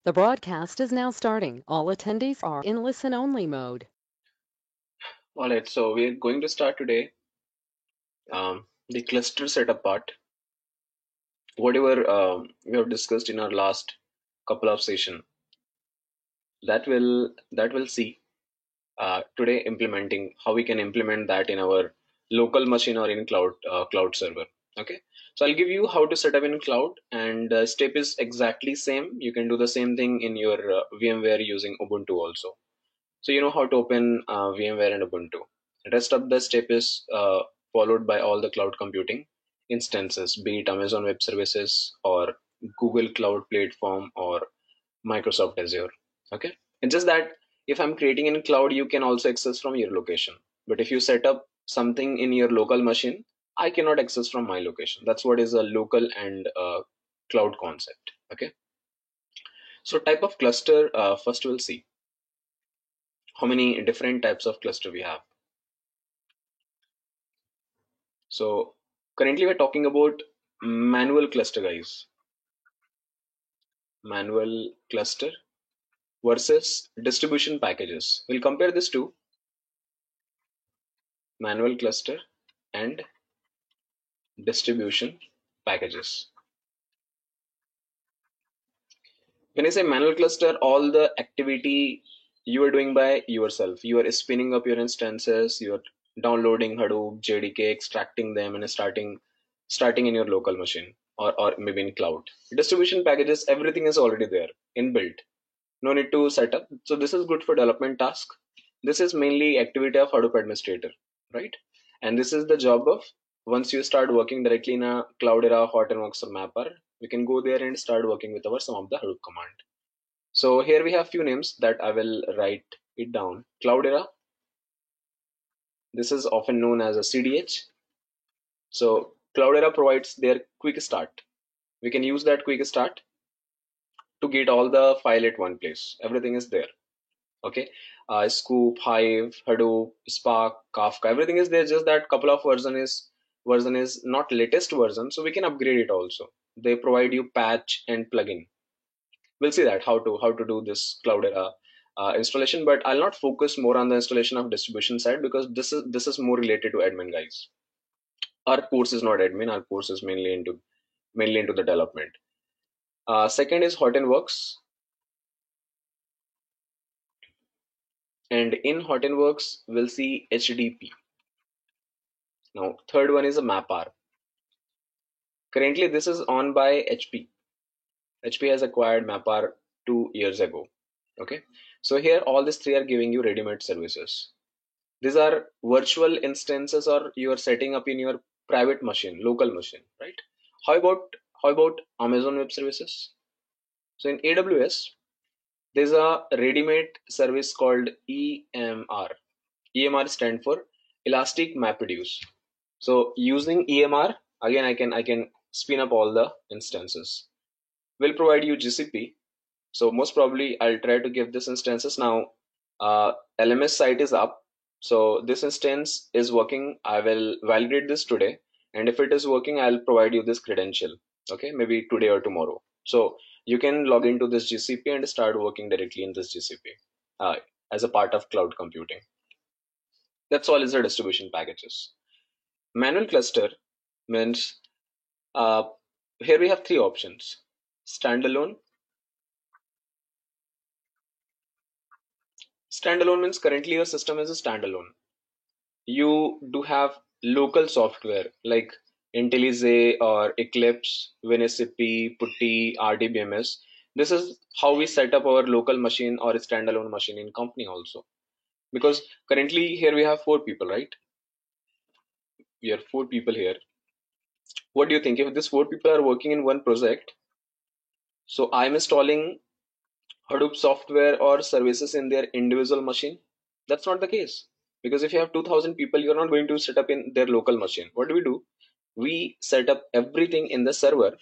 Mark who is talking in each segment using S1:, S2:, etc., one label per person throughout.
S1: The broadcast is now starting. All attendees are in listen-only mode.
S2: All right, so we're going to start today the cluster setup part. Whatever we have discussed in our last couple of session, that will see today implementing how we can implement that in our local machine or in cloud server. Okay, so I'll give you how to set up in cloud, and step is exactly same. You can do the same thing in your VMware using Ubuntu also. So you know how to open VMware and Ubuntu. Rest of the step is followed by all the cloud computing instances, be it Amazon Web Services or Google Cloud Platform or Microsoft Azure. Okay, it's just that if I'm creating in cloud, you can also access from your location. But if you set up something in your local machine, I cannot access from my location. That's what is a local and cloud concept. Okay, so type of cluster, first we'll see how many different types of cluster we have. So currently we're talking about manual cluster, guys. Manual cluster versus distribution packages. We'll compare this to manual cluster and distribution packages. When I say manual cluster, all the activity you are doing by yourself. You are spinning up your instances, you are downloading Hadoop, JDK, extracting them, and starting in your local machine or maybe in cloud. Distribution packages, everything is already there, inbuilt. No need to set up. So this is good for development task. This is mainly activity of Hadoop administrator, right? And this is the job of, once you start working directly in a Cloudera, Hortonworks or Mapper, we can go there and start working with some of the Hadoop command. So here we have few names that I will write it down. Cloudera, this is often known as a CDH. So Cloudera provides their quick start. We can use that quick start to get all the file at one place. Everything is there. Okay, Scoop, Hive, Hadoop, Spark, Kafka, everything is there. Just that couple of version is not latest version, so we can upgrade it also. They provide you patch and plugin. We'll see that how to do this Cloudera installation, but I'll not focus more on the installation of distribution side because this is more related to admin, guys. Our course is not admin. Our course is mainly into the development. Second is Hortonworks, and in Hortonworks we'll see HDP. Now, third one is a MapR. Currently, this is owned by HP. HP has acquired MapR 2 years ago. Okay, so here all these three are giving you ready-made services. These are virtual instances, or you are setting up in your private machine, local machine, right? How about Amazon Web Services? So in AWS, there's a ready-made service called EMR. EMR stand for Elastic MapReduce. So using EMR, again, I can spin up all the instances. We'll provide you GCP. So most probably I'll try to give this instances now. LMS site is up. So this instance is working. I will validate this today. And if it is working, I'll provide you this credential. Okay, maybe today or tomorrow. So you can log into this GCP and start working directly in this GCP as a part of cloud computing. That's all is the distribution packages. Manual cluster means here we have three options: standalone. Standalone means currently your system is a standalone. You do have local software like IntelliJ or Eclipse, WinSCP, Putty, RDBMS. This is how we set up our local machine or a standalone machine in company also. Because currently here we have four people, right? We are four people here. What do you think? If these four people are working in one project, so I'm installing Hadoop software or services in their individual machine? That's not the case. Because if you have 2000 people, you're not going to set up in their local machine. What do? We set up everything in the server.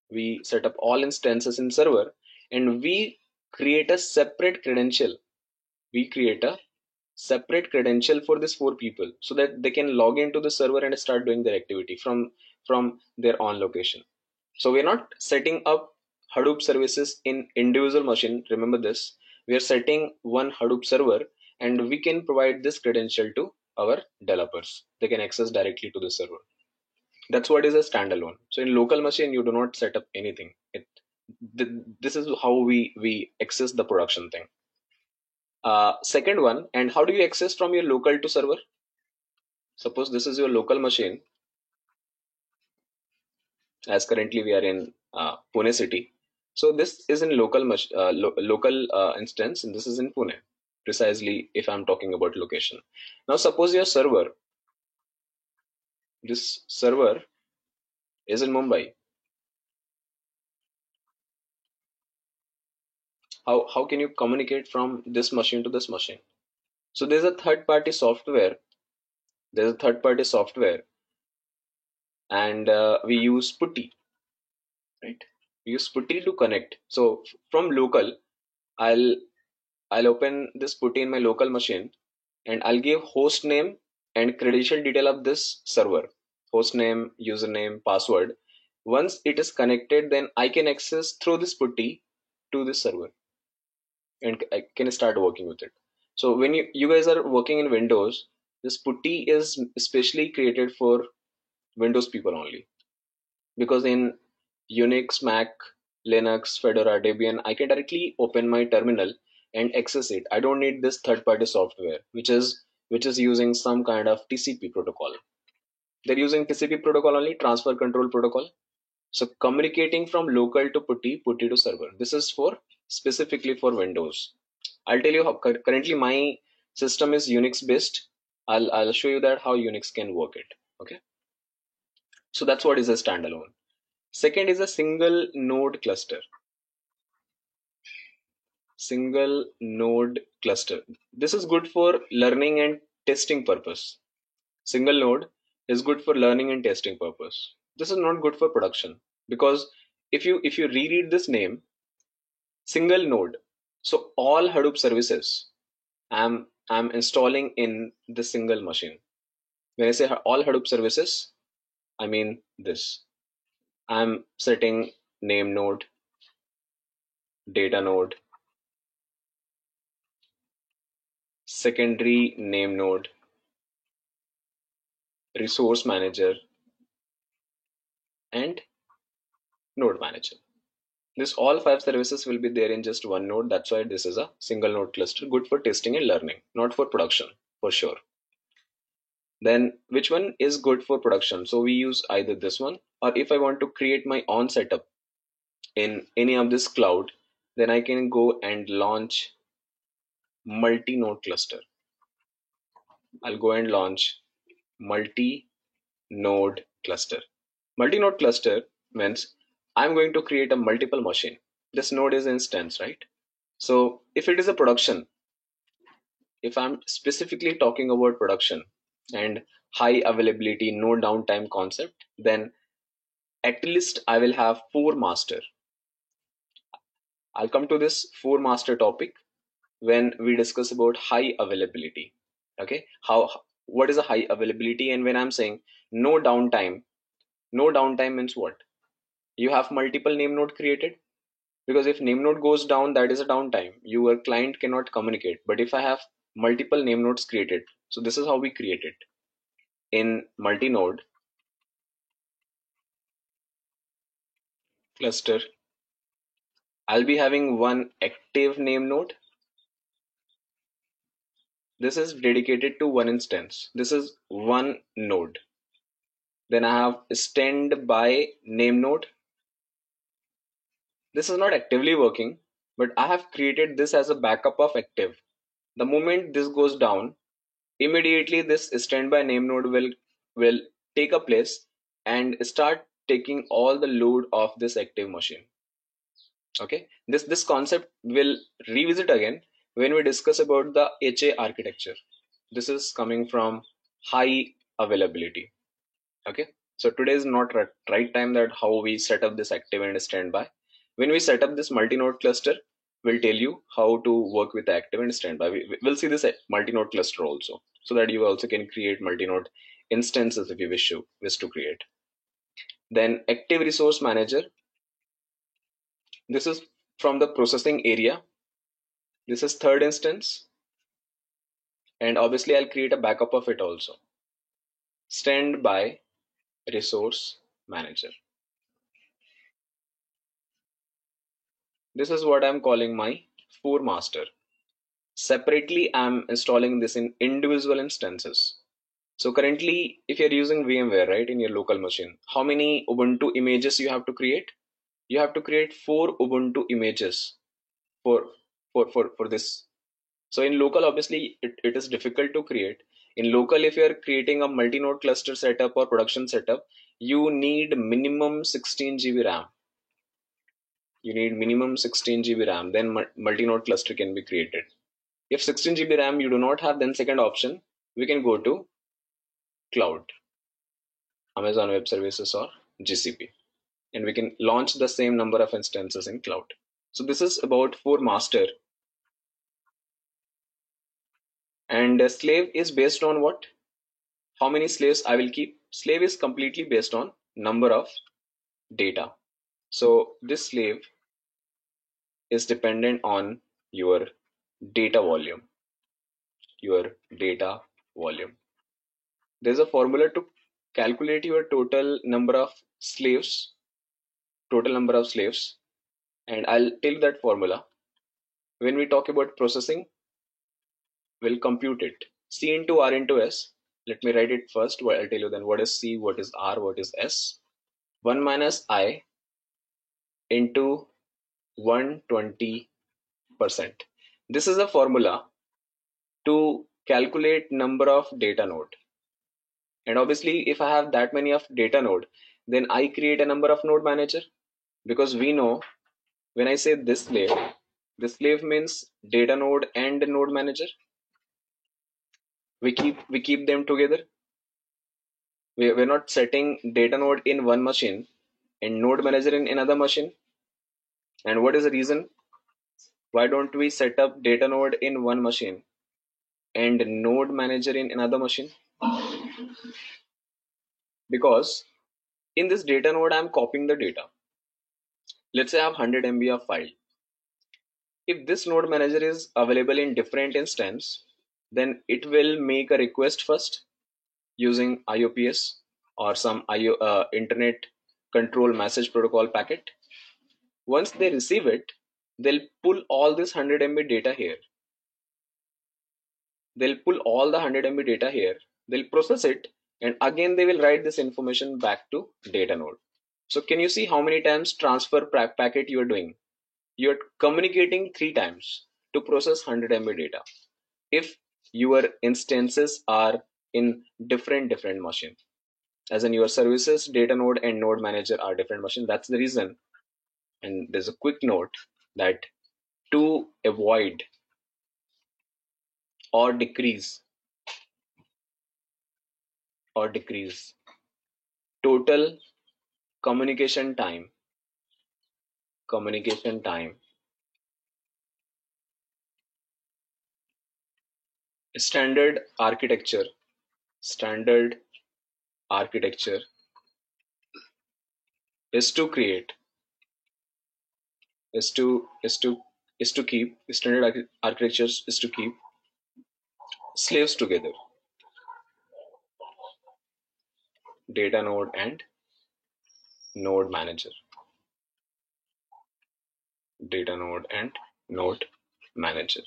S2: We set up all instances in server, and we create a separate credential. We create a separate credential for these four people so that they can log into the server and start doing their activity from their own location. So we're not setting up Hadoop services in individual machine. Remember this. We are setting one Hadoop server and we can provide this credential to our developers. They can access directly to the server. That's what is a standalone. So in local machine, you do not set up anything. This is how we access the production thing. Second one, and how do you access from your local to server? Suppose this is your local machine, as currently we are in Pune city. So this is in local instance, and this is in Pune, precisely if I'm talking about location. Now suppose your server, this server is in Mumbai. How can you communicate from this machine to this machine? So there's a third party software. There's a third party software, and we use Putty, right? We use Putty to connect. So from local, I'll I'll open this Putty in my local machine, and I'll give host name and credential detail of this server. Host name, username, password. Once it is connected, then I can access through this Putty to this server, and I can start working with it. So when you guys are working in Windows, this Putty is especially created for Windows people only, because in Unix, Mac, Linux, Fedora, Debian, I can directly open my terminal and access it. I don't need this third-party software, which is using some kind of TCP protocol. They're using TCP protocol only, transfer control protocol. So communicating from local to Putty, Putty to server. This is for specifically for Windows. I'll tell you how currently my system is Unix based. I'll show you that how Unix can work it. Okay. So that's what is a standalone. Second is a single node cluster. Single node cluster. This is good for learning and testing purpose. Single node is good for learning and testing purpose. This is not good for production, because if you reread this name, single node. So all Hadoop services I'm installing in the single machine. When I say all Hadoop services, I mean this. I'm setting name node, data node, secondary name node, resource manager, and node manager. This all 5 services will be there in just one node. That's why this is a single node cluster, good for testing and learning, not for production for sure. Then which one is good for production? So we use either this one, or if I want to create my own setup in any of this cloud, then I can go and launch multi-node cluster. I'll go and launch multi-node cluster. Multi-node cluster means I'm going to create a multiple machine. This node is instance, right? So if it is a production, if I'm specifically talking about production and high availability, no downtime concept, then at least I will have 4 master. I'll come to this 4 master topic when we discuss about high availability. Okay, what is a high availability? And when I'm saying no downtime, no downtime means what? You have multiple name node created, because if name node goes down, that is a downtime. Your client cannot communicate. But if I have multiple name nodes created, so this is how we create it in multi-node cluster. I'll be having one active name node. This is dedicated to one instance. This is one node. Then I have standby name node. This is not actively working, but I have created this as a backup of active. The moment this goes down, immediately this standby name node will take a place and start taking all the load of this active machine. Okay, this concept will revisit again when we discuss about the HA architecture. This is coming from high availability. Okay, so today is not right time that how we set up this active and standby. When we set up this multi-node cluster, we'll tell you how to work with active and standby. We'll see this multi-node cluster also, so that you also can create multi-node instances if you wish to create. Then active resource manager. This is from the processing area. This is third instance. And obviously I'll create a backup of it also. Standby resource manager. This is what I'm calling my for master. Separately, I'm installing this in individual instances. So currently, if you're using VMware, right, in your local machine, how many Ubuntu images you have to create? You have to create 4 Ubuntu images for this. So in local, obviously, it is difficult to create. In local, if you're creating a multi-node cluster setup or production setup, you need minimum 16 GB RAM. You need minimum 16 GB RAM, then multi-node cluster can be created. If 16 GB RAM you do not have, then second option, we can go to cloud, Amazon Web Services or GCP, and we can launch the same number of instances in cloud. So this is about for master. And a slave is based on what? How many slaves I will keep? Slave is completely based on number of data. So this slave is dependent on your data volume. Your data volume. There's a formula to calculate your total number of slaves, and I'll tell you that formula. When we talk about processing, we'll compute it. C into R into S. Let me write it first. I'll tell you then what is C, what is R, what is S. 1 minus I into 120%. This is a formula to calculate number of data node. And obviously, if I have that many of data node, then I create a number of node manager, because we know when I say this slave means data node and node manager. We keep them together. We're not setting data node in one machine and node manager in another machine. And what is the reason? Why don't we set up data node in one machine and node manager in another machine? Because in this data node, I'm copying the data. Let's say I have 100 MB of file. If this node manager is available in different instance, then it will make a request first using IOPS or some internet control message protocol packet. Once they receive it, they'll pull all this 100 MB data here. They'll pull all the 100 MB data here. They'll process it, and again they will write this information back to data node. So can you see how many times transfer packet you are doing? You're communicating 3 times to process 100 MB data. If your instances are in different machine, as in your services, data node and node manager are different machine. That's the reason. And there's a quick note that to avoid or decrease total communication time, standard architecture is to create is to keep standard architectures is to keep slaves together, data node and node manager, data node and node manager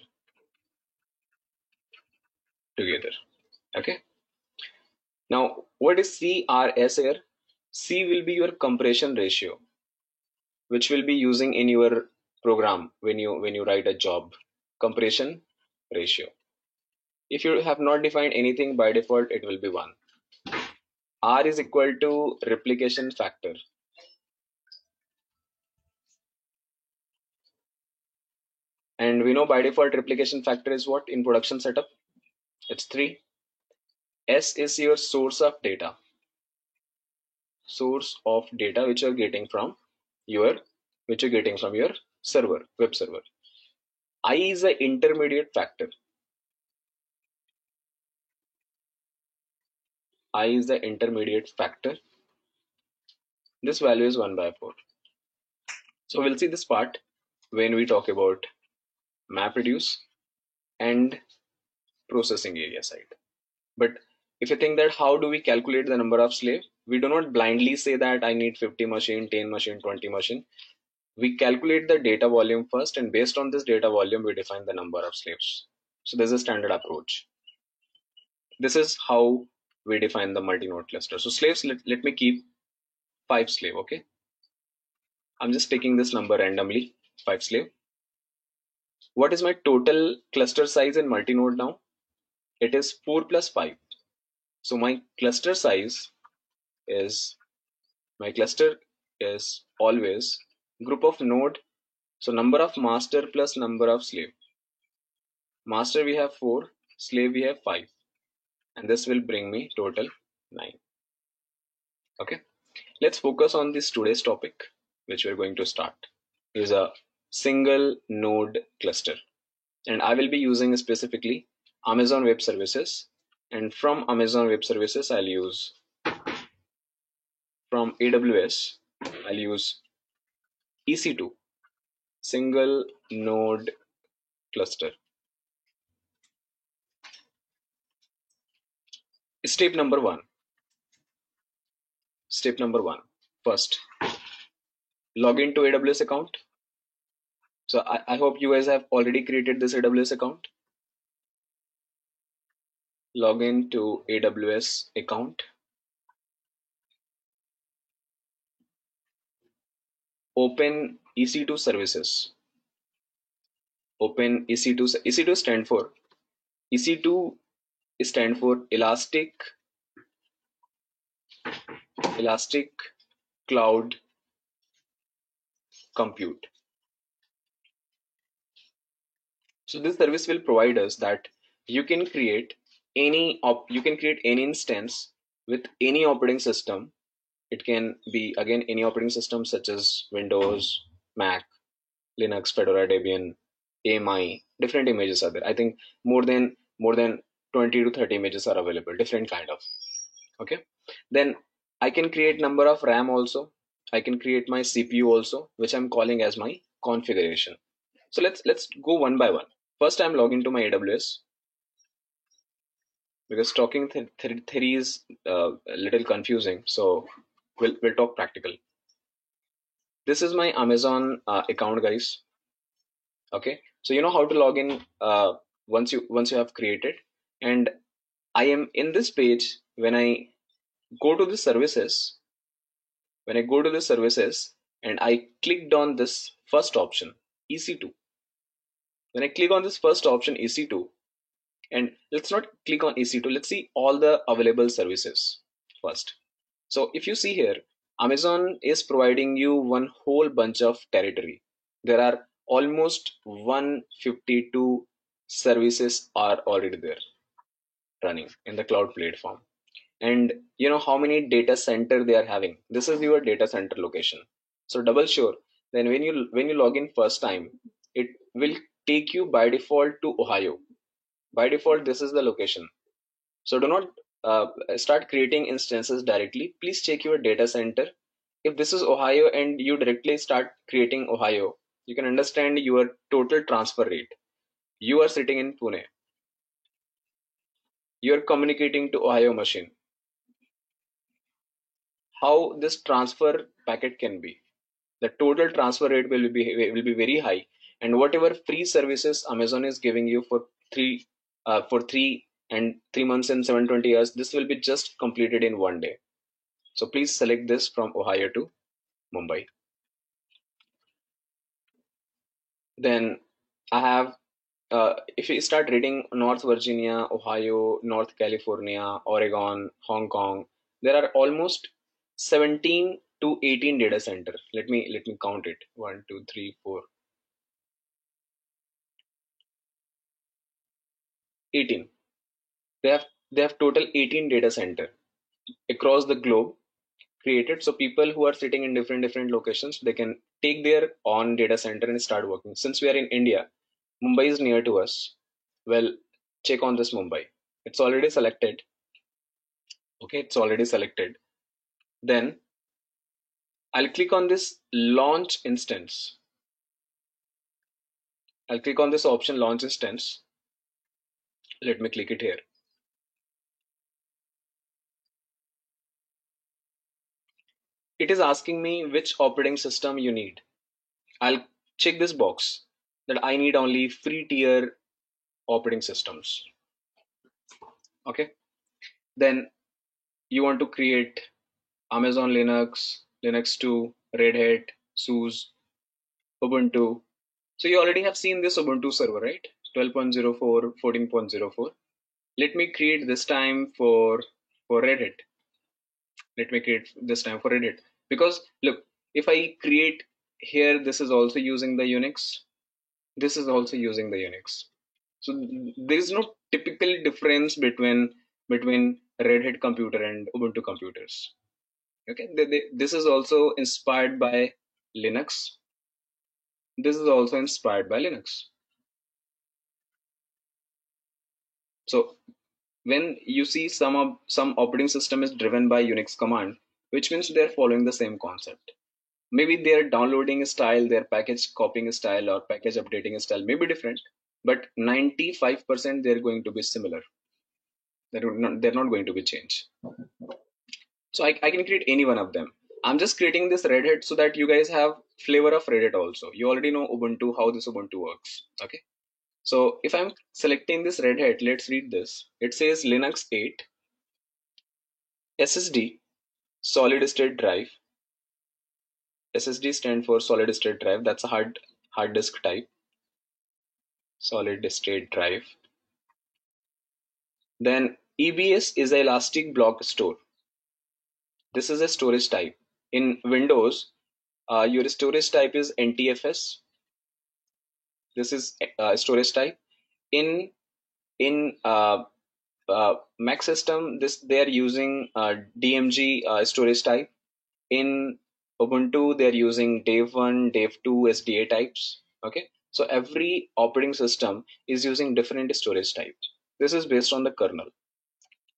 S2: together. Okay, now what is CRS here? C will be your compression ratio, which will be using in your program when you write a job. Compression ratio. If you have not defined anything, by default it will be 1. R is equal to replication factor. And we know by default replication factor is what in production setup? It's 3. S is your source of data. Which you're getting from your server, web server. I is the intermediate factor. This value is 1/4. So we'll see this part when we talk about MapReduce and processing area side. But if you think that how do we calculate the number of slave, we do not blindly say that I need 50 machine, 10 machine, 20 machine. We calculate the data volume first, and based on this data volume, we define the number of slaves. So this is a standard approach. This is how we define the multi-node cluster. So slaves, let me keep 5 slave, okay? I'm just taking this number randomly, 5 slave. What is my total cluster size in multi-node now? It is 4 plus 5. So my cluster is always group of node. So number of master plus number of slave. Master we have 4, slave we have 5. And this will bring me total 9. Okay. Let's focus on this today's topic, which we're going to start. Is a single node cluster. And I will be using specifically Amazon Web Services. And from Amazon Web Services, from AWS, I'll use EC2, single node cluster. Step number one. First, log into AWS account. So I hope you guys have already created this AWS account. Log into AWS account. Open EC2 services. Open EC2. EC2 stand for Elastic Cloud Compute. So this service will provide us that you can create any instance with any operating system. It can be again any operating system such as Windows, Mac, Linux, Fedora, Debian, AMI. Different images are there. I think more than 20 to 30 images are available, different kind of. Okay. Then I can create number of RAM also. I can create my CPU also, which I'm calling as my configuration. So let's go one by one. First, I'm logging to my AWS because talking theory is a little confusing. So we'll talk practical. This is my Amazon account, guys. Okay, so you know how to log in once you have created, and I am in this page when I go to the services. When I go to the services and I clicked on this first option, EC2. When I click on this first option, EC2, and let's not click on EC2, let's see all the available services first. So if you see here, Amazon is providing you one whole bunch of territory. There are almost 152 services are already there running in the cloud platform. And you know how many data center they are having. This is your data center location. So double sure. Then when you log in first time, it will take you by default to Ohio. By default, this is the location. So do not start creating instances directly. Please check your data center. If this is Ohio and you directly start creating Ohio, you can understand your total transfer rate. You are sitting in Pune. You are communicating to Ohio machine. How this transfer packet can be. The total transfer rate will be very high, and whatever free services Amazon is giving you for 3 months and 720 hours, this will be just completed in one day. So please select this from Ohio to Mumbai. Then I have if you start reading North Virginia, Ohio, North California, Oregon, Hong Kong, there are almost 17 to 18 data center. Let me count it. 1, 2, 3, 4, 18. They have total 18 data center across the globe created. So people who are sitting in different locations, they can take their own data center and start working. Since we are in India, Mumbai is near to us. Well, check on this Mumbai. It's already selected. Okay, it's already selected. Then I'll click on this launch instance. I'll click on this option launch instance. Let me click it here. It is asking me which operating system you need. I'll check this box that I need only free tier operating systems. Okay. Then you want to create Amazon Linux, Linux 2, Red Hat, SUSE, Ubuntu. So you already have seen this Ubuntu server, right? 12.04, 14.04. Let me create this time for Red Hat. Let me create this time for Red Hat. Because look, if I create here, this is also using the Unix. This is also using the Unix. So there is no typical difference between Red Hat computer and Ubuntu computers. Okay, this is also inspired by Linux. This is also inspired by Linux. So when you see some operating system is driven by Unix command, which means they're following the same concept. Maybe their downloading style, their package copying style, or package updating style may be different, but 95% they're going to be similar. They're not going to be changed. So I can create any one of them. I'm just creating this Red Hat so that you guys have flavor of Red Hat also. You already know Ubuntu, how this Ubuntu works. Okay. So if I'm selecting this Red Hat, let's read this. It says Linux 8, SSD, solid state drive. SSD stand for solid state drive. That's a hard disk type. Solid state drive. Then EBS is a elastic block store. This is a storage type. In Windows, your storage type is NTFS. This is storage type. In Mac system, they are using DMG storage type. In Ubuntu, they are using Dave 1, Dave 2 SDA types. Okay, so every operating system is using different storage types. This is based on the kernel.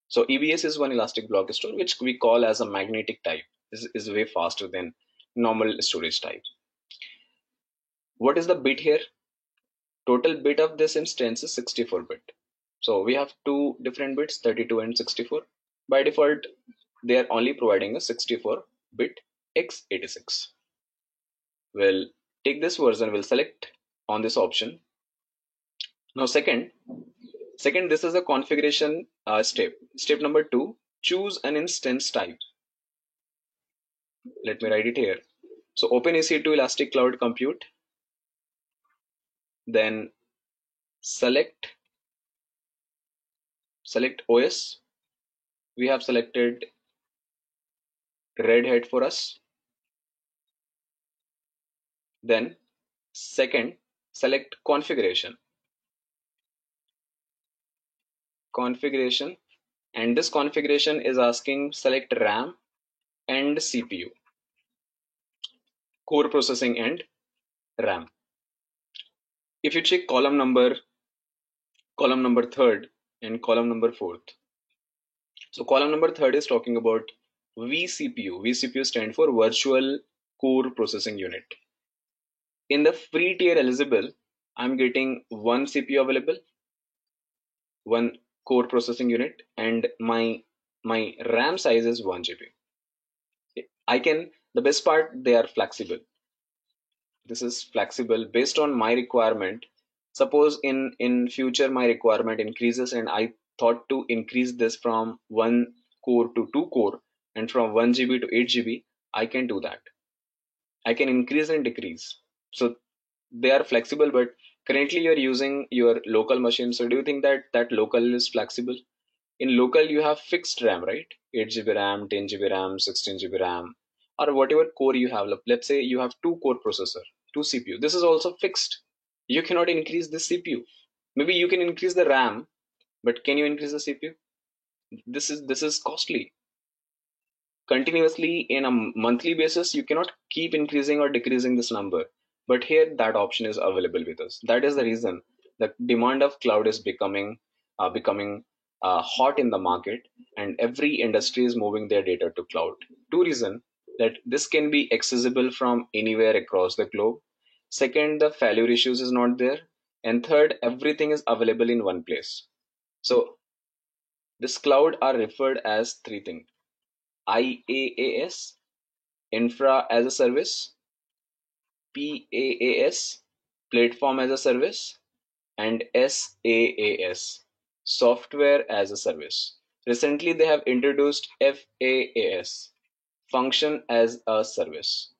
S2: So EBS is one elastic block store, which we call as a magnetic type. This is way faster than normal storage type. What is the bit here? Total bit of this instance is 64 bit. So we have two different bits, 32 and 64. By default, they are only providing a 64 bit x86. We'll take this version, we'll select on this option. Now second, this is a configuration step. Step number 2, choose an instance type. Let me write it here. So open EC2 Elastic Cloud Compute. Then select OS. We have selected Red Hat for us. Then second, select configuration. And this configuration is asking select RAM and CPU, core processing and RAM. If you check column number third and column number fourth. So column number third is talking about vCPU. vCPU stands for Virtual Core Processing Unit. In the free tier eligible, I'm getting one CPU available, one core processing unit, and my RAM size is 1 GB. The best part, they are flexible. This is flexible based on my requirement. Suppose in future my requirement increases and I thought to increase this from 1 core to 2 core and from 1 GB to 8 GB, I can do that. I can increase and decrease. So they are flexible, but currently you're using your local machine. So do you think that local is flexible? In local, you have fixed RAM, right? 8 GB RAM, 10 GB RAM, 16 GB RAM, or whatever core you have. Let's say you have 2 core processor, 2 CPU. This is also fixed. You cannot increase the CPU. Maybe you can increase the RAM, but can you increase the CPU? This is costly. Continuously in a monthly basis, you cannot keep increasing or decreasing this number. But here that option is available with us. That is the reason the demand of cloud is becoming hot in the market, and every industry is moving their data to cloud. Two reasons. that this can be accessible from anywhere across the globe. Second, the failure issues is not there. And third, everything is available in one place. So this cloud are referred as three things: IaaS, infra as a service; PaaS, platform as a service; and SaaS, software as a service. Recently, they have introduced FaaS, function as a service.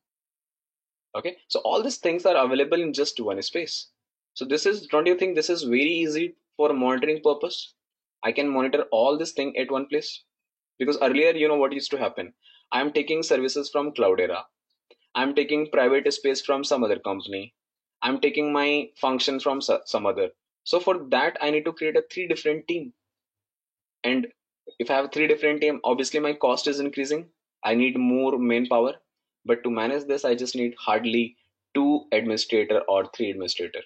S2: Okay, so all these things are available in just one space. So this is, don't you think this is very easy for monitoring purpose? I can monitor all this thing at one place. Because earlier, you know what used to happen? I'm taking services from Cloudera. I'm taking private space from some other company. I'm taking my function from some other. So for that, I need to create a three different team. And if I have three different team, obviously my cost is increasing. I need more manpower. But to manage this, I just need hardly two administrator or three administrator.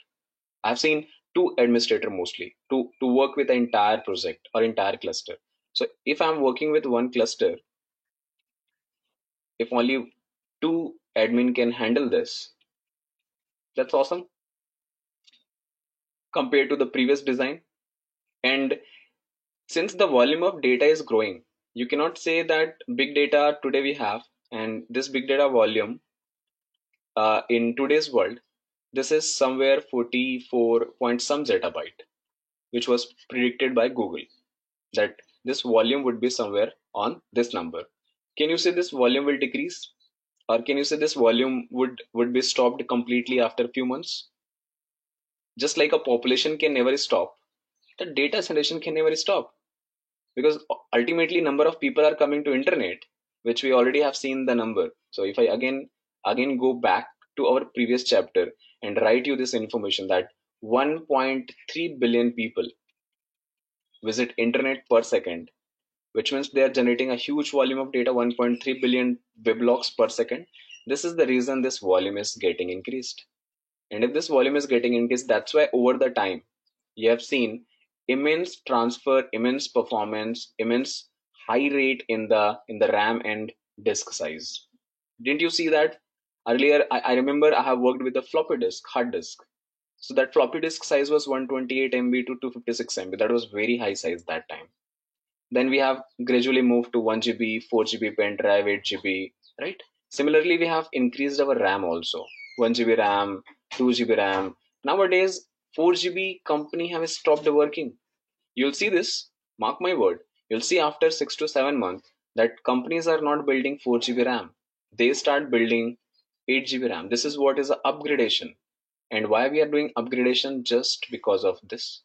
S2: I've seen two administrator mostly to work with the entire project or entire cluster. So if I'm working with one cluster, if only two admin can handle this, that's awesome compared to the previous design. And since the volume of data is growing, you cannot say that big data today we have, and this big data volume in today's world, this is somewhere 44 point some zettabyte, which was predicted by Google that this volume would be somewhere on this number. Can you say this volume will decrease, or can you say this volume would be stopped completely after a few months? Just like a population can never stop, the data generation can never stop, because ultimately number of people are coming to internet, which we already have seen the number. So if I again go back to our previous chapter and write you this information that 1.3 billion people visit internet per second, which means they are generating a huge volume of data, 1.3 billion weblogs per second. This is the reason this volume is getting increased. And if this volume is getting increased, that's why over the time you have seen immense transfer, immense performance, immense high rate in the RAM and disk size. Didn't you see that? Earlier, I remember I have worked with a floppy disk, hard disk. So that floppy disk size was 128 MB to 256 MB. That was very high size that time. Then we have gradually moved to 1 GB, 4 GB pen drive, 8 GB, right? Similarly, we have increased our RAM also. 1 GB RAM, 2 GB RAM. Nowadays, 4 GB company have stopped working. You'll see this, mark my word. You'll see after 6 to 7 months that companies are not building 4 GB RAM. They start building 8 GB RAM. This is what is a upgradation. And why we are doing upgradation? Just because of this.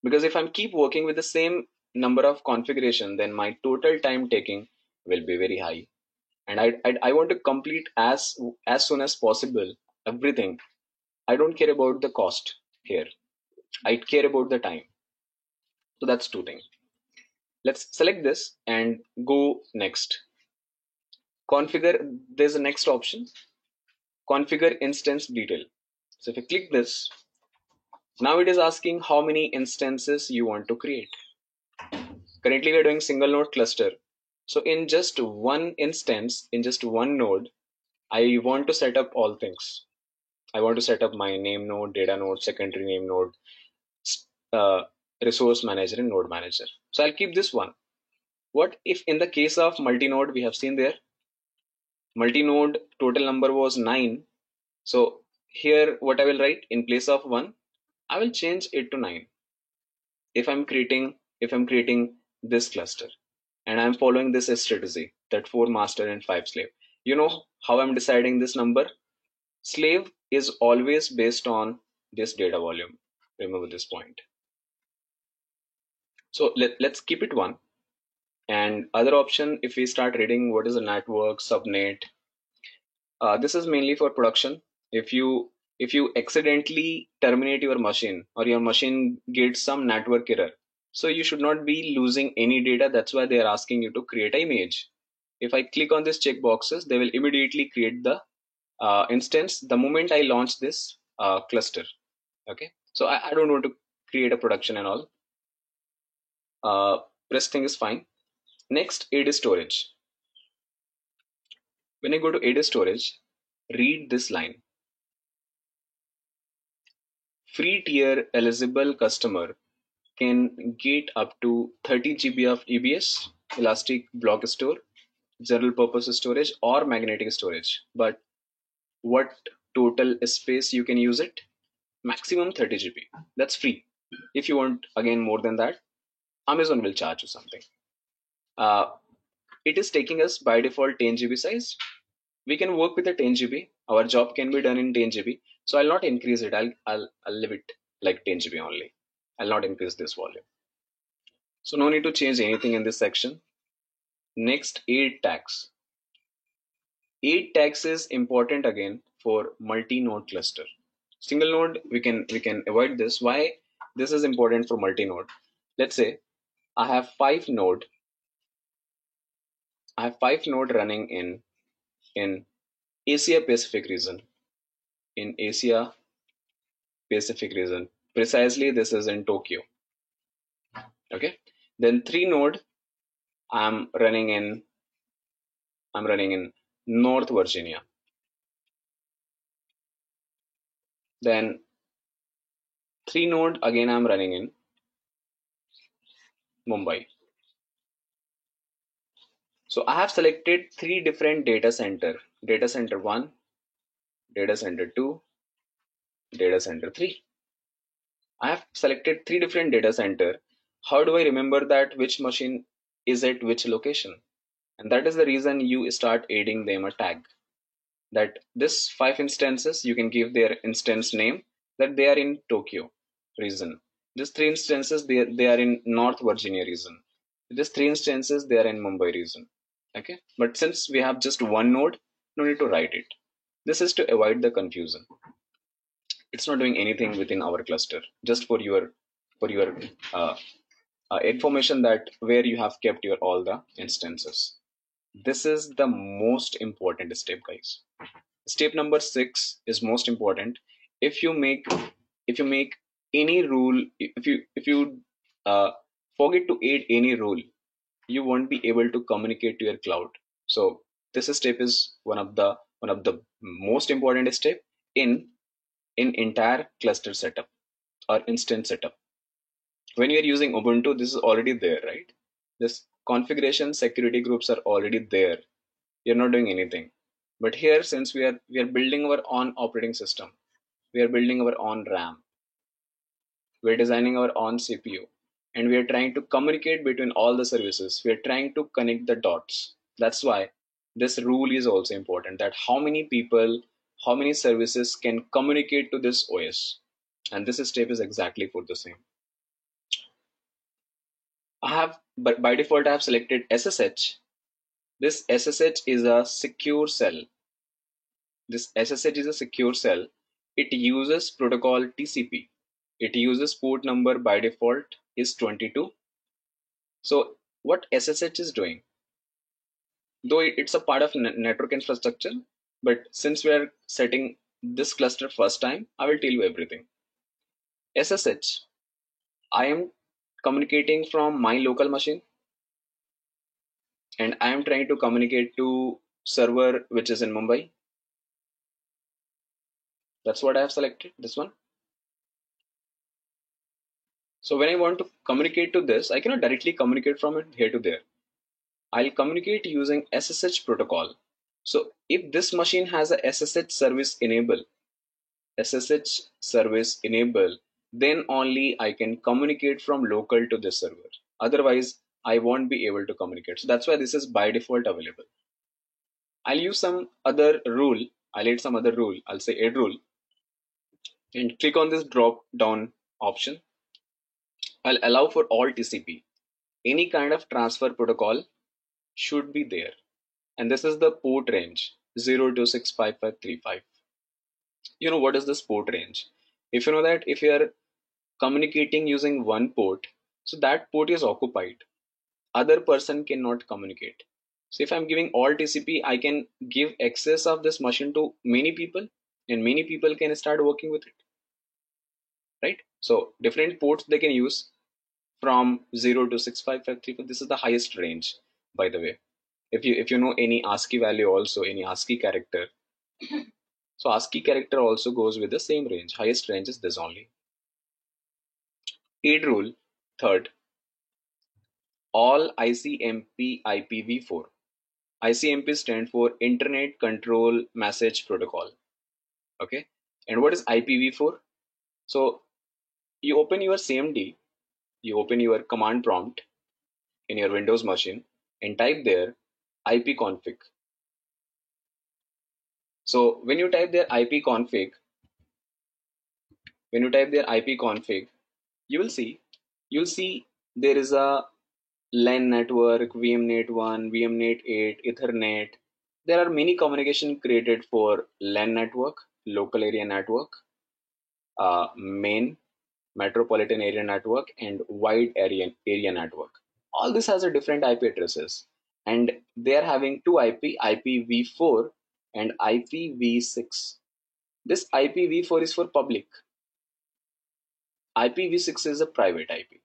S2: Because if I'm keep working with the same number of configuration, then my total time taking will be very high, and I want to complete as soon as possible everything. I don't care about the cost here, I care about the time. So that's two things. Let's select this and go next. Configure, there's a next option, configure instance detail. So if you click this, now it is asking how many instances you want to create. Currently we're doing single node cluster. So in just one instance, in just one node, I want to set up all things. I want to set up my name node, data node, secondary name node, uh, resource manager, and node manager. So I'll keep this one. What if in the case of multi-node, we have seen there, multi-node total number was 9. So here what I will write, in place of 1, I will change it to 9. If I'm creating this cluster, and I'm following this strategy, that 4 master and 5 slave. You know how I'm deciding this number? Slave is always based on this data volume. Remember this point. So let's keep it 1. And other option, if we start reading what is a network, subnet, this is mainly for production. If you accidentally terminate your machine, or your machine gets some network error, so you should not be losing any data. That's why they are asking you to create an image. If I click on these check boxes, they will immediately create the instance the moment I launch this cluster. Okay, so I don't want to create a production and all. Rest thing is fine. Next, it is storage. When I go to AD storage, read this line. Free tier eligible customer can get up to 30 GB of EBS, elastic block store, general purpose storage, or magnetic storage. But what total space you can use it? Maximum 30 GB. That's free. If you want again more than that, Amazon will charge you something. It is taking us by default 10 GB size. We can work with the 10 GB. Our job can be done in 10 GB. So I'll not increase it. I'll leave it like 10 GB only. I'll not increase this volume. So no need to change anything in this section. Next, aid tags. Aid tags is important again for multi-node cluster. Single node, we can avoid this. Why this is important for multi-node? Let's say I have five node running in Asia Pacific region. In Asia Pacific region, precisely this is in Tokyo. Okay, then three node I'm running in North Virginia. Then three node again I'm running in Mumbai. So I have selected three different data center. Data center 1, data center 2, data center 3. I have selected three different data center. How do I remember that which machine is at which location? And that is the reason you start adding them a tag. That this five instances, you can give their instance name, that they are in Tokyo region. These three instances, they are in North Virginia region. These three instances, they are in Mumbai region. Okay, but since we have just one node, no need to write it. This is to avoid the confusion. It's not doing anything within our cluster, just for your uh, information that where you have kept your all the instances. This is the most important step, guys. Step number 6 is most important. If you make any rule, if you forget to add any rule, you won't be able to communicate to your cloud. So this step is one of the most important step in entire cluster setup or instance setup. When you are using Ubuntu, this is already there, right? This configuration security groups are already there. You're not doing anything. But here, since we are building our own operating system, we are building our own RAM, we're designing our own CPU, and we are trying to communicate between all the services. We are trying to connect the dots. That's why this rule is also important, that how many people, how many services can communicate to this OS. And this step is exactly for the same. But by default, I have selected SSH. This SSH is a secure cell. This SSH is a secure cell. It uses protocol TCP. It uses port number by default is 22. So what SSH is doing, though it's a part of network infrastructure, but since we are setting this cluster first time, I will tell you everything. SSH, I am communicating from my local machine, and I am trying to communicate to server which is in Mumbai. That's what I have selected, this one. So when I want to communicate to this, I cannot directly communicate from it here to there. I'll communicate using SSH protocol. So if this machine has a SSH service enable, then only I can communicate from local to this server. Otherwise, I won't be able to communicate. So that's why this is by default available. I'll use some other rule. I'll add some other rule. I'll say add rule and click on this drop down option. I'll allow for all TCP. Any kind of transfer protocol should be there. And this is the port range 0265535. You know what is this port range? If you know that if you are communicating using one port, so that port is occupied. Other person cannot communicate. So if I'm giving all TCP, I can give access of this machine to many people, and many people can start working with it. Right? So different ports they can use from 0 to 65534. This is the highest range, by the way. if you know any ASCII value, also any ASCII character, so ASCII character also goes with the same range. Highest range is this only. Aid rule, third, all ICMP IPv4. ICMP stand for Internet Control Message Protocol. Okay, and what is IPv4? So you open your CMD, you open your command prompt in your Windows machine and type there ipconfig. So when you type there ipconfig, you'll see there is a LAN network, VMNet 1, VMNet 8, Ethernet. There are many communication created for LAN network, local area network, main metropolitan area network, and wide area network. All this has a different IP addresses, and they are having two IP, IPv4 and IPv6. This IPv4 is for public. IPv6 is a private IP.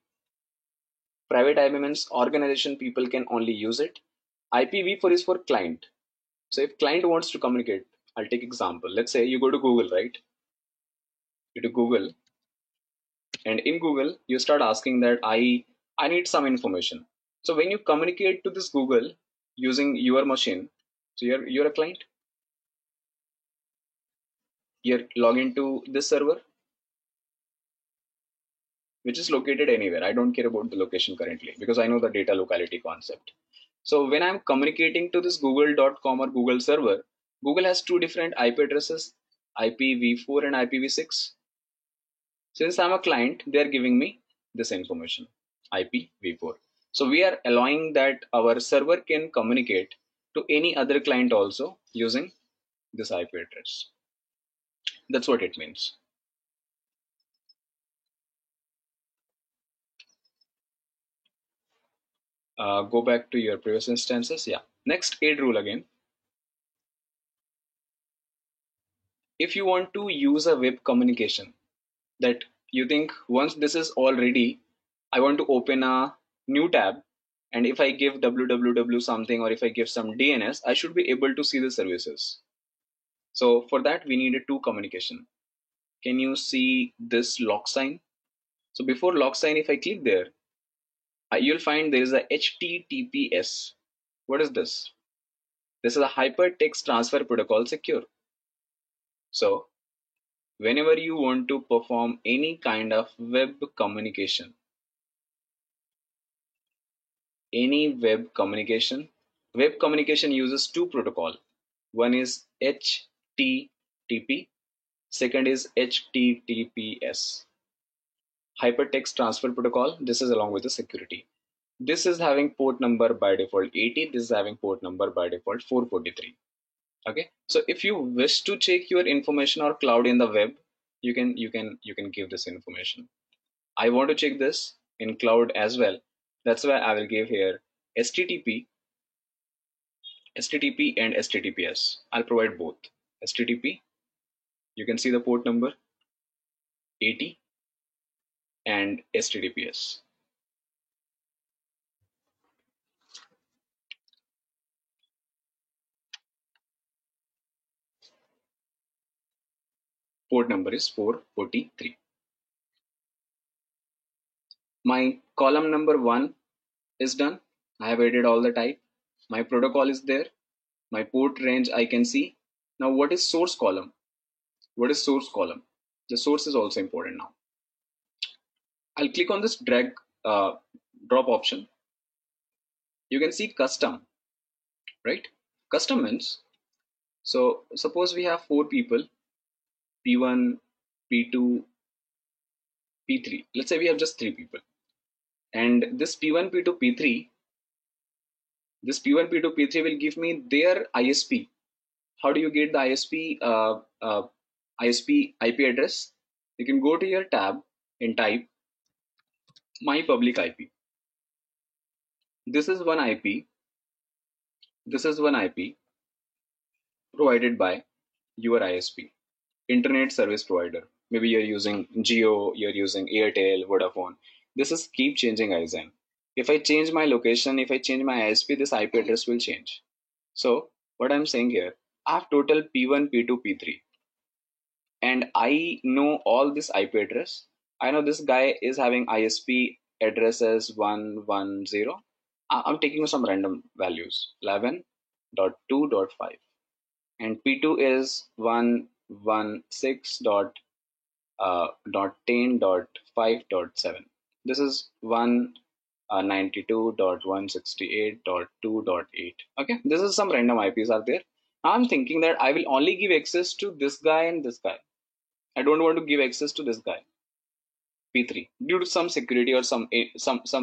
S2: Private IP means organization people can only use it. IPv4 is for client. So if client wants to communicate, I'll take example. Let's say you go to Google, right? You do Google, and in Google you start asking that I need some information. So when you communicate to this Google using your machine, so you're a client. You're logging to this server, which is located anywhere. I don't care about the location currently because I know the data locality concept. So when I'm communicating to this google.com or Google server, Google has two different IP addresses, IPv4 and IPv6. Since I'm a client, they're giving me this information, IPv4. So we are allowing that our server can communicate to any other client also using this IP address. That's what it means. Go back to your previous instances. Yeah. Next, aid rule again. If you want to use a web communication that you think once this is all ready, I want to open a new tab, and if I give www something or if I give some DNS, I should be able to see the services. So for that we need a two communication. Can you see this lock sign? So before lock sign, if I click there, you'll find there is a HTTPS. What is this? This is a hypertext transfer protocol secure. So whenever you want to perform any kind of web communication, web communication uses two protocol. One is HTTP, second is HTTPS. Hypertext transfer protocol. This is along with the security. This is having port number by default 80. This is having port number by default 443. Okay, so if you wish to check your information or cloud in the web, you can give this information. I want to check this in cloud as well. That's why I will give here HTTP and HTTPS. I'll provide both. HTTP, you can see the port number 80, and HTTPS. Port number is 443. My column number 1 is done. I have added all the type. My protocol is there. My port range I can see. Now what is source column? What is source column? The source is also important now. I'll click on this drag drop option. You can see custom, right? Custom means, so suppose we have 4 people, P1, P2, P3. Let's say we have just 3 people. And this P1, P2, P3, will give me their ISP. How do you get the ISP ISP IP address? You can go to your tab and type my public IP. This is one IP. This is one IP provided by your ISP, Internet Service Provider. Maybe you're using Jio, you're using Airtel, Vodafone. This is keep changing ISN. If I change my location, if I change my ISP, this IP address will change. So what I'm saying here, I have total P1, P2, P3, and I know all this IP address. I know this guy is having ISP address as 110. I'm taking some random values, 11.2.5, and P2 is 116 dot 10.5.7. This is 192.168.2.8. Okay, this is some random IPs are there. I'm thinking that I will only give access to this guy and this guy. I don't want to give access to this guy, P3, due to some security or some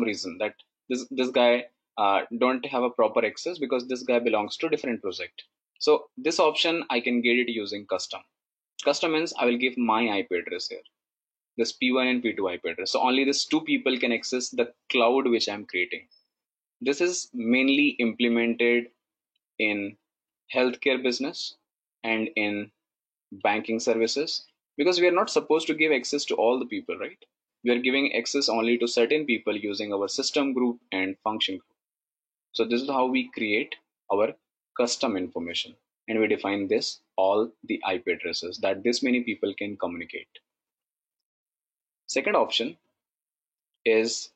S2: reason that this guy don't have a proper access because this guy belongs to different project. So this option I can get it using custom. Custom means I will give my IP address here, this P1 and P2 IP address. So only these two people can access the cloud which I'm creating. This is mainly implemented in healthcare business and in banking services, because we are not supposed to give access to all the people, right? We are giving access only to certain people using our system group and function group. So this is how we create our custom information, and we define this all the IP addresses that this many people can communicate. Second option is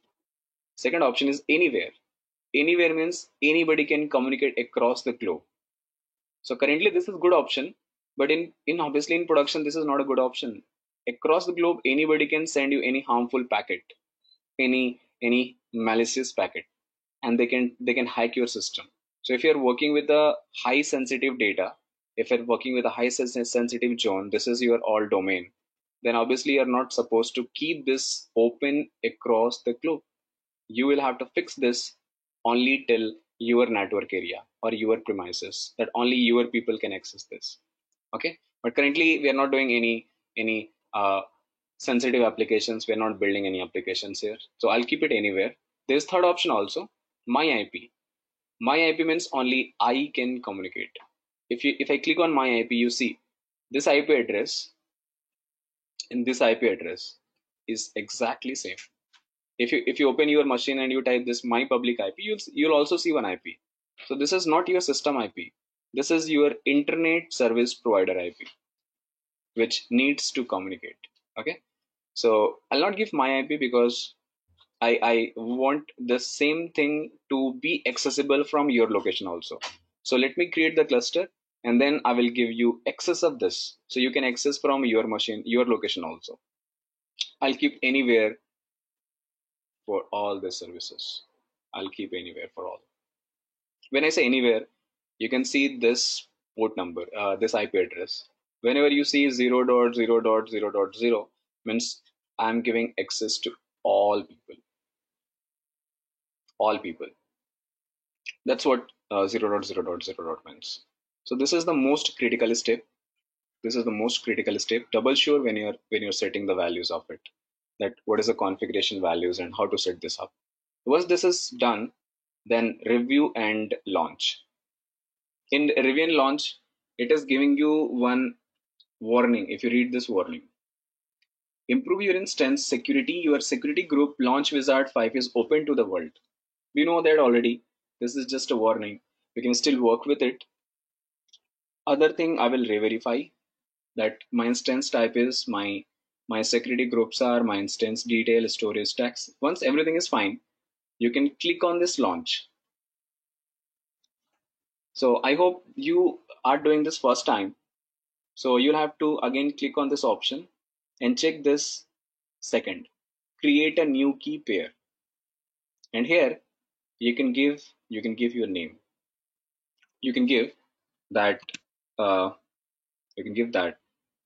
S2: anywhere. Anywhere means anybody can communicate across the globe. So currently this is good option, but in obviously in production this is not a good option. Across the globe anybody can send you any harmful packet, any malicious packet, and they can hack your system. So if you're working with a high sensitive data, if you're working with a high sensitive zone, this is your all domain, then obviously you're not supposed to keep this open across the globe. You will have to fix this only till your network area or your premises, that only your people can access this. Okay, but currently we are not doing any sensitive applications. We are not building any applications here, so I'll keep it anywhere. There's third option also, my IP means only I can communicate. If I click on my IP, you see this IP address and this IP address is exactly same. If you open your machine and you type this my public IP, you'll also see one IP. So this is not your system IP. This is your internet service provider IP, which needs to communicate. Okay, so I'll not give my IP because I want the same thing to be accessible from your location also. So let me create the cluster, and then I will give you access of this, so you can access from your machine, your location also. I'll keep anywhere for all the services. I'll keep anywhere for all. When I say anywhere, you can see this port number, this IP address. Whenever you see 0.0.0.0 means I'm giving access to all people. All people. That's what 0.0.0 means. So this is the most critical step. This is the most critical step. Double sure when you're setting the values of it, that what is the configuration values and how to set this up. Once this is done, then review and launch. In review and launch, it is giving you one warning. If you read this warning, improve your instance security. Your security group launch wizard 5 is open to the world. We know that already. This is just a warning. We can still work with it. Other thing, I will re-verify that my instance type is my security groups are my instance detail storage tags. Once everything is fine, you can click on this launch. So I hope you are doing this first time. So you'll have to again click on this option and check this second, create a new key pair. And here you can give your name. You can give that you can give that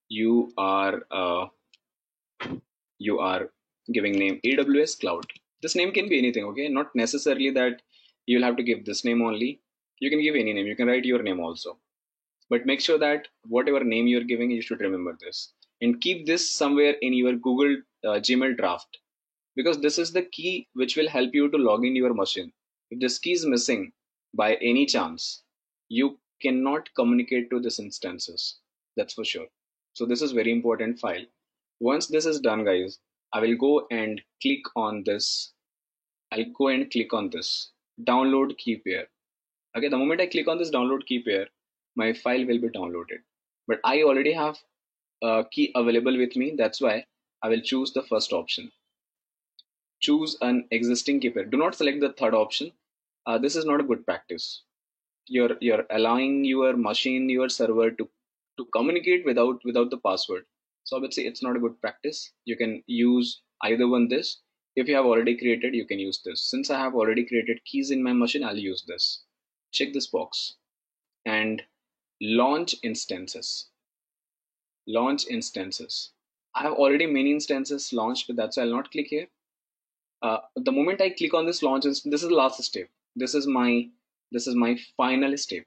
S2: you are giving name AWS Cloud. This name can be anything, okay? Not necessarily that you'll have to give this name only. You can give any name. You can write your name also. But make sure that whatever name you're giving, you should remember this. And keep this somewhere in your Google Gmail draft, because this is the key which will help you to log in your machine. If this key is missing by any chance, you cannot communicate to this instances. That's for sure. So this is very important file. Once this is done, guys, I will go and click on this I'll go and click on this download key pair. Okay, the moment I click on this download key pair, my file will be downloaded. But I already have a key available with me. That's why I will choose the first option. Choose an existing key pair. Do not select the third option. This is not a good practice. You're allowing your machine, your server to communicate without the password. So I would say it's not a good practice. You can use either one this. If you have already created, you can use this. Since I have already created keys in my machine, I'll use this. Check this box and launch instances. Launch instances. I have already many instances launched, but that's why I'll not click here. The moment I click on this launch, this is the last step. This is my final step.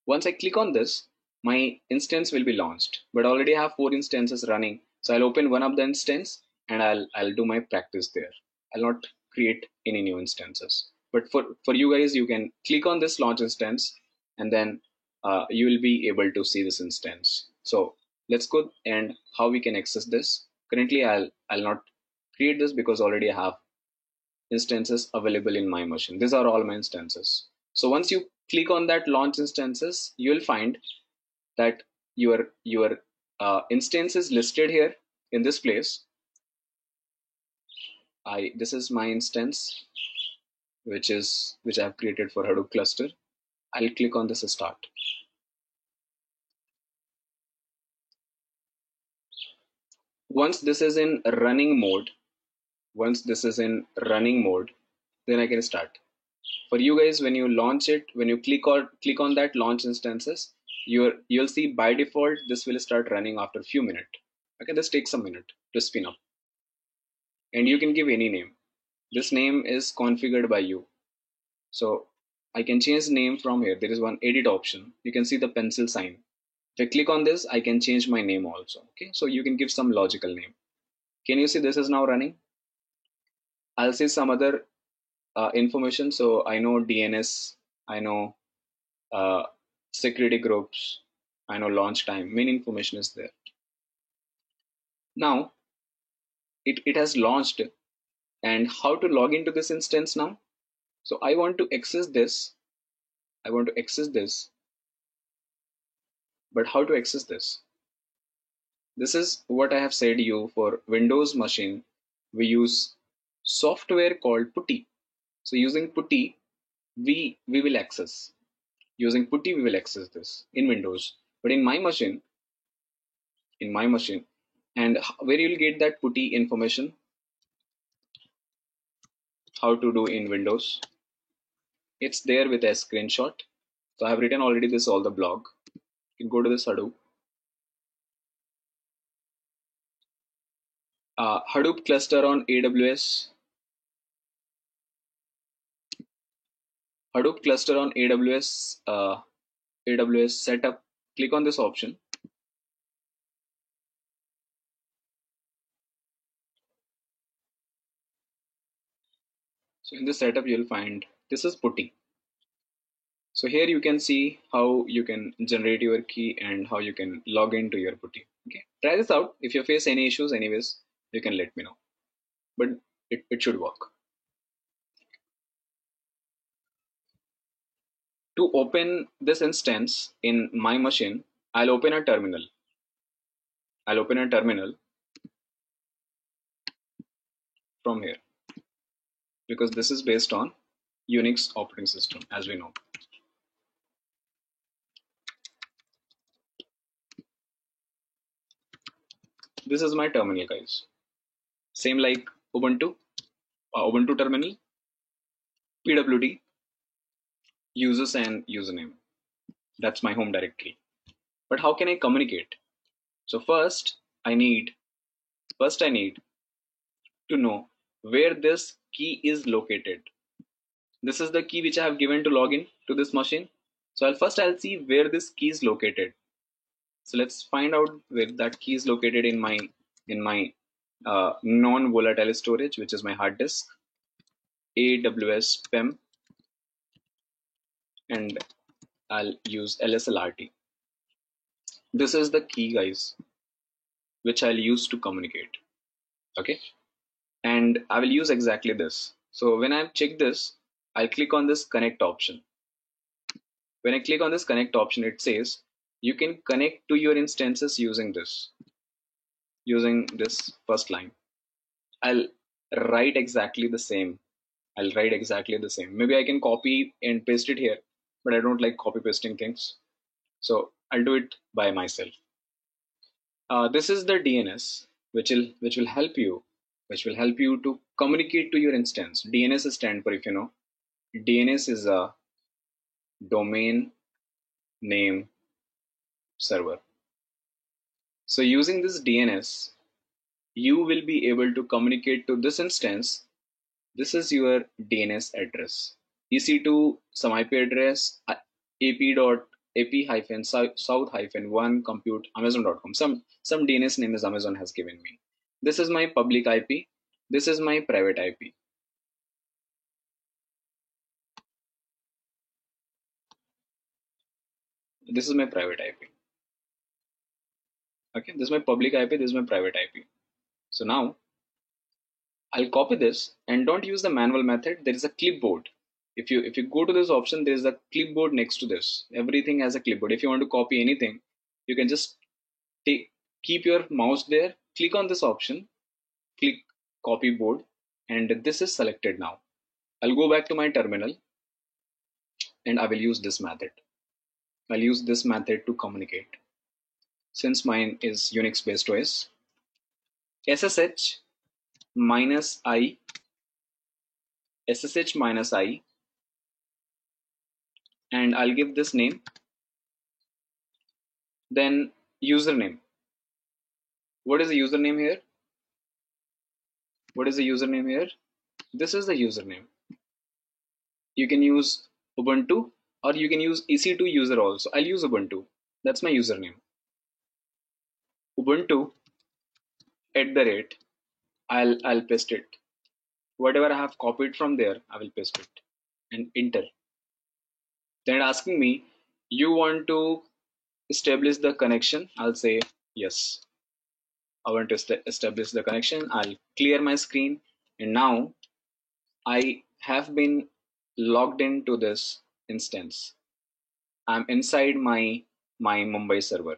S2: Once I click on this, my instance will be launched, but I already have 4 instances running. So I'll open one of the instance and I'll do my practice there. I'll not create any new instances. But for you guys, you can click on this launch instance and then you will be able to see this instance. So let's go and how we can access this. Currently, I'll not create this because already I have instances available in my machine. These are all my instances. So once you click on that launch instances, you will find that your instance is listed here in this place. This is my instance, which I have created for Hadoop cluster. I'll click on this start. Once this is in running mode, then I can start. For you guys, when you launch it, when you click on that launch instances, you'll see by default this will start running after a few minutes. Okay, this takes a minute to spin up, and you can give any name. This name is configured by you, so I can change the name from here. There is one edit option. You can see the pencil sign. If I click on this, I can change my name also. Okay, so you can give some logical name. Can you see this is now running? I'll say some other information. So I know DNS, I know security groups, I know launch time, main information is there. Now it has launched, and how to log into this instance now? So I want to access this, but how to access this? This is what I have said you. For Windows machine, we use software called PuTTY. So using PuTTY, we will access. Using PuTTY, we will access this in Windows. But in my machine, and where you'll get that PuTTY information, how to do in Windows, it's there with a screenshot. So I have written already this all the blog. You can go to this Hadoop. Hadoop cluster on AWS. Hadoop cluster on AWS. AWS setup. Click on this option. So in this setup, you'll find this is PuTTY. So here you can see how you can generate your key and how you can log into your PuTTY. Okay, try this out. If you face any issues, anyways, you can let me know. But it should work. To open this instance in my machine, I'll open a terminal. From here because this is based on Unix operating system, as we know. This is my terminal, guys. Same like Ubuntu, Ubuntu terminal, pwd, users and username. That's my home directory. But how can I communicate? So first I need to know where this key is located. This is the key which I have given to login to this machine. So I'll see where this key is located. So let's find out where that key is located in my non-volatile storage, which is my hard disk, AWS PEM, and I'll use LSLRT. This is the key, guys, which I'll use to communicate. Okay. and I will use exactly this. So when I've checked this, I'll click on this connect option. When I click on this connect option, it says you can connect to your instances using this first line. I'll write exactly the same. Maybe I can copy and paste it here, but I don't like copy pasting things. So I'll do it by myself. This is the DNS, which will help you, to communicate to your instance. DNS stand for, if you know, DNS is a domain name server. So using this DNS, you will be able to communicate to this instance. This is your DNS address. EC2 some IP address, ap.ap-south-1 compute amazon.com. Some DNS name is Amazon has given me. This is my public IP. This is my private IP. This is my private IP. Okay, this is my public IP. This is my private IP. So now I'll copy this, and don't use the manual method. There is a clipboard. If you go to this option, there is a clipboard next to this. Everything has a clipboard. If you want to copy anything, you can just keep your mouse there, click on this option, click copy board, and this is selected now. I'll go back to my terminal and I will use this method. I'll use this method to communicate. Since mine is Unix based OS, SSH minus I, and I'll give this name, then username. What is the username here? This is the username. You can use Ubuntu or you can use EC2 user also. I'll use Ubuntu. That's my username. Ubuntu @ I'll paste it. Whatever I have copied from there, I will paste it and enter. Then it's asking me, you want to establish the connection? I'll say yes. I want to establish the connection. I'll clear my screen, and now I have been logged into this instance. I'm inside my Mumbai server,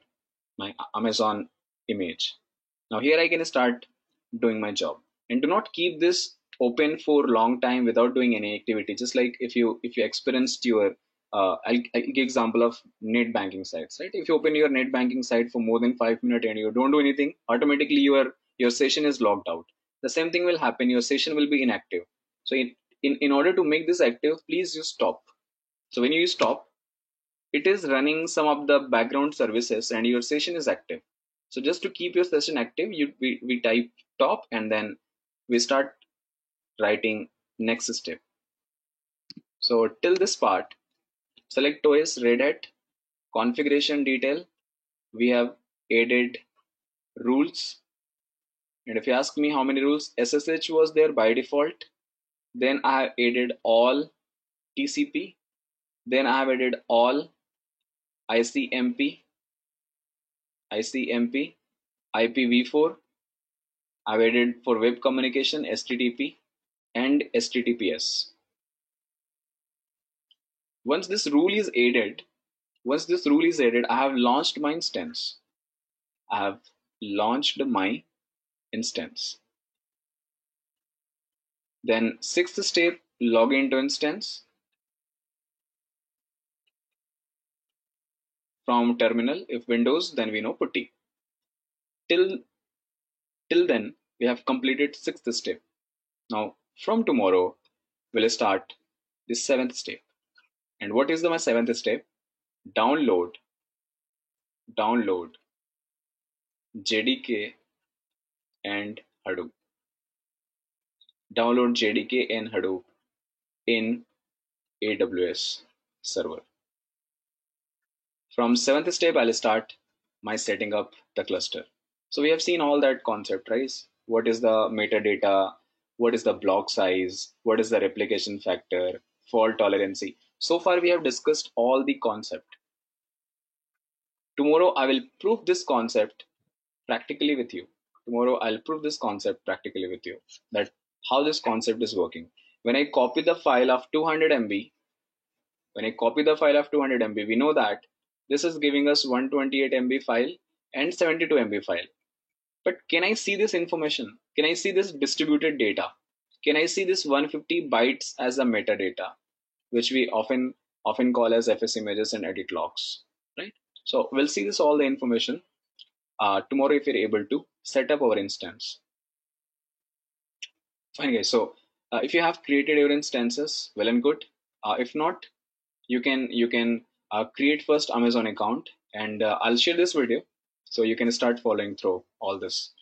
S2: my Amazon image. Now here I can start doing my job. And do not keep this open for long time without doing any activity. Just like if you experienced your I'll give example of net banking sites, right? If you open your net banking site for more than 5 minutes and you don't do anything, automatically your session is logged out. The same thing will happen. Your session will be inactive. So in order to make this active, please you stop. So when you stop, it is running some of the background services and your session is active. So just to keep your session active, we type stop and then we start writing next step. So till this part, select OS Red Hat, configuration detail. We have added rules. And if you ask me how many rules, SSH was there by default. Then I have added all TCP. Then I have added all ICMP, IPv4. I've added for web communication HTTP and HTTPS. Once this rule is added, I have launched my instance. Then sixth step, log into instance. From terminal, if Windows, then we know putty. Till then, we have completed sixth step. Now, from tomorrow, we'll start the seventh step. And what is my seventh step? Download JDK and Hadoop. Download JDK and Hadoop in AWS server. From seventh step, I'll start my setting up the cluster. So we have seen all that concept, right? What is the metadata? What is the block size? What is the replication factor? Fault tolerance? So far, we have discussed all the concept. Tomorrow, I will prove this concept practically with you. Tomorrow I'll prove this concept practically with you, that how this concept is working. When I copy the file of 200 MB, when I copy the file of 200 MB, we know that this is giving us 128 MB file and 72 MB file. But can I see this information? Can I see this distributed data? Can I see this 150 bytes as a metadata, which we often call as FS images and edit logs, right? So we'll see this all the information tomorrow if you're able to set up our instance. Fine guys, so if you have created your instances, well and good. If not, you can create first Amazon account, and I'll share this video so you can start following through all this.